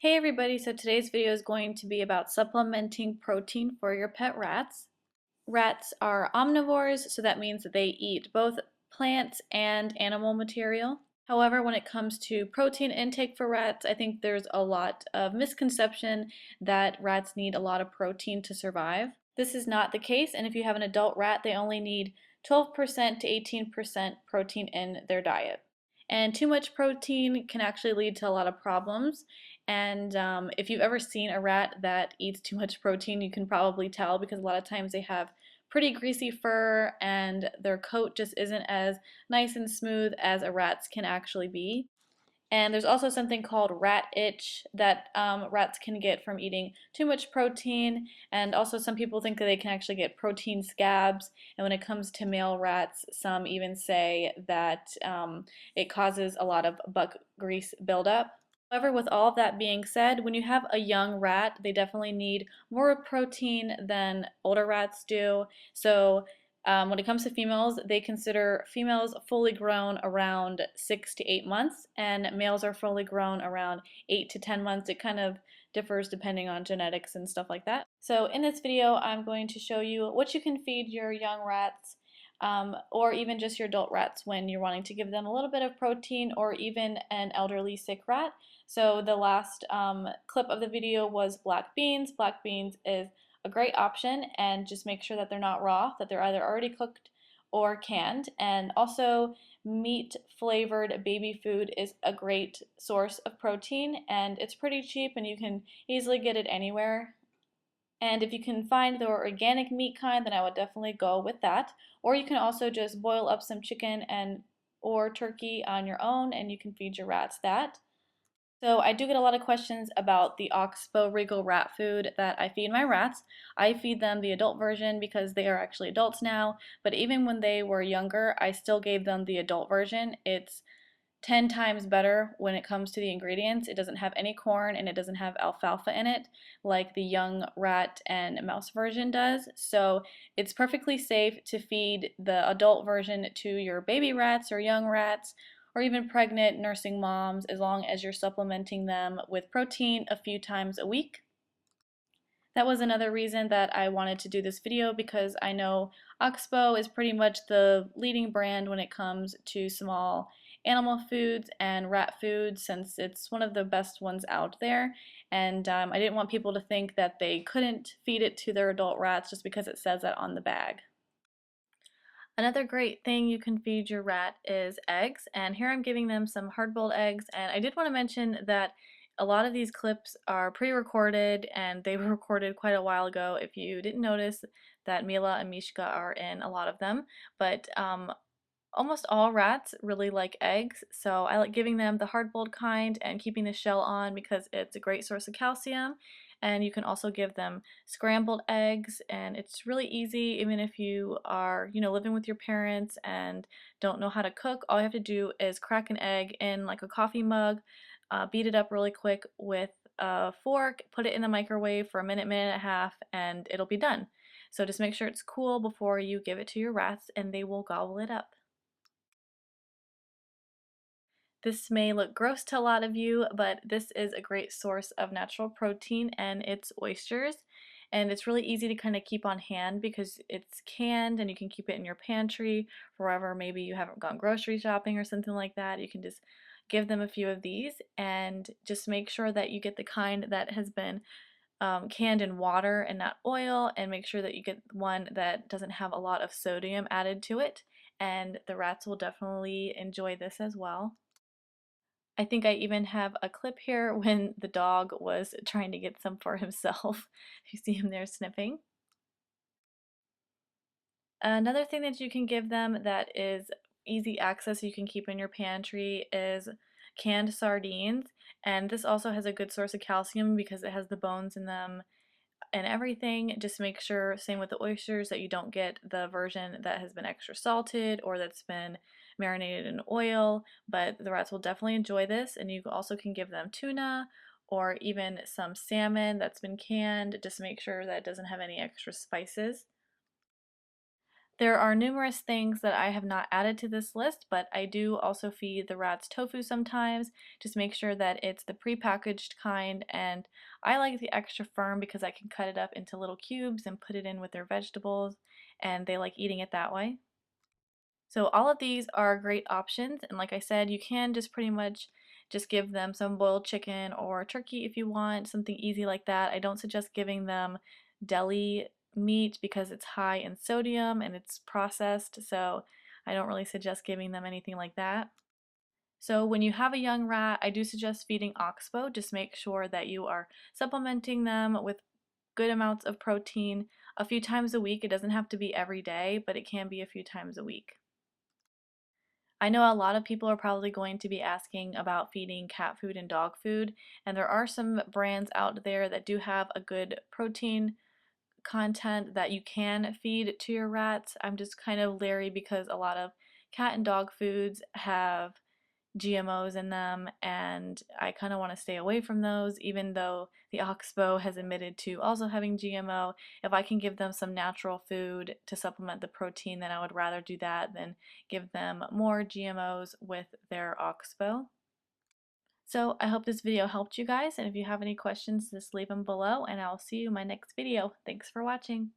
Hey everybody, so today's video is going to be about supplementing protein for your pet rats. Rats are omnivores, so that means that they eat both plants and animal material. However, when it comes to protein intake for rats, I think there's a lot of misconception that rats need a lot of protein to survive. This is not the case, and if you have an adult rat, they only need 12% to 18% protein in their diet. And too much protein can actually lead to a lot of problems. And if you've ever seen a rat that eats too much protein, you can probably tell because a lot of times they have pretty greasy fur and their coat just isn't as nice and smooth as a rat's can actually be. And there's also something called rat itch that rats can get from eating too much protein. And also, some people think that they can actually get protein scabs. And when it comes to male rats, some even say that it causes a lot of butt grease buildup. However, with all of that being said, when you have a young rat, they definitely need more protein than older rats do. So when it comes to females, they consider females fully grown around 6 to 8 months, and males are fully grown around 8 to 10 months. It kind of differs depending on genetics and stuff like that. So in this video, I'm going to show you what you can feed your young rats or even just your adult rats when you're wanting to give them a little bit of protein, or even an elderly sick rat. So the last clip of the video was black beans. Black beans is a great option, and just make sure that they're not raw, that they're either already cooked or canned. And also, meat flavored baby food is a great source of protein, and it's pretty cheap and you can easily get it anywhere. And if you can find the organic meat kind, then I would definitely go with that. Or you can also just boil up some chicken and or turkey on your own, and you can feed your rats that. So I do get a lot of questions about the Oxbow Regal Rat food that I feed my rats. I feed them the adult version because they are actually adults now, but even when they were younger, I still gave them the adult version. It's 10 times better when it comes to the ingredients. It doesn't have any corn and it doesn't have alfalfa in it like the young rat and mouse version does. So it's perfectly safe to feed the adult version to your baby rats or young rats or even pregnant nursing moms, as long as you're supplementing them with protein a few times a week. That was another reason that I wanted to do this video, because I know Oxbow is pretty much the leading brand when it comes to small animal foods and rat food, since it's one of the best ones out there. And I didn't want people to think that they couldn't feed it to their adult rats just because it says that on the bag. Another great thing you can feed your rat is eggs, and here I'm giving them some hard-boiled eggs. And I did want to mention that a lot of these clips are pre-recorded and they were recorded quite a while ago. If you didn't notice that Mila and Mishka are in a lot of them, but almost all rats really like eggs, so I like giving them the hard-boiled kind and keeping the shell on because it's a great source of calcium. And you can also give them scrambled eggs, and it's really easy. Even if you are, living with your parents and don't know how to cook, all you have to do is crack an egg in like a coffee mug, beat it up really quick with a fork, put it in the microwave for a minute, minute and a half, and it'll be done. So just make sure it's cool before you give it to your rats, and they will gobble it up. This may look gross to a lot of you, but this is a great source of natural protein, and it's oysters. And it's really easy to kind of keep on hand because it's canned and you can keep it in your pantry forever. Maybe you haven't gone grocery shopping or something like that. You can just give them a few of these, and just make sure that you get the kind that has been canned in water and not oil, and make sure that you get one that doesn't have a lot of sodium added to it. And the rats will definitely enjoy this as well. I think I even have a clip here when the dog was trying to get some for himself. You see him there sniffing. Another thing that you can give them that is easy access you can keep in your pantry is canned sardines. And this also has a good source of calcium because it has the bones in them and everything. Just make sure, same with the oysters, that you don't get the version that has been extra salted or that's been marinated in oil, but the rats will definitely enjoy this. And you also can give them tuna or even some salmon that's been canned. Just make sure that it doesn't have any extra spices. There are numerous things that I have not added to this list, but I do also feed the rats tofu sometimes. Just make sure that it's the prepackaged kind, and I like the extra firm because I can cut it up into little cubes and put it in with their vegetables, and they like eating it that way. So all of these are great options, and like I said, you can just pretty much just give them some boiled chicken or turkey if you want, something easy like that. I don't suggest giving them deli meat because it's high in sodium and it's processed, so I don't really suggest giving them anything like that. So when you have a young rat, I do suggest feeding Oxbow. Just make sure that you are supplementing them with good amounts of protein a few times a week. It doesn't have to be every day, but it can be a few times a week. I know a lot of people are probably going to be asking about feeding cat food and dog food, and there are some brands out there that do have a good protein content that you can feed to your rats. I'm just kind of leery because a lot of cat and dog foods have GMOs in them, and I kind of want to stay away from those, even though the Oxbow has admitted to also having GMO. If I can give them some natural food to supplement the protein, then I would rather do that than give them more GMOs with their Oxbow. So I hope this video helped you guys, and if you have any questions, just leave them below, and I'll see you in my next video. Thanks for watching.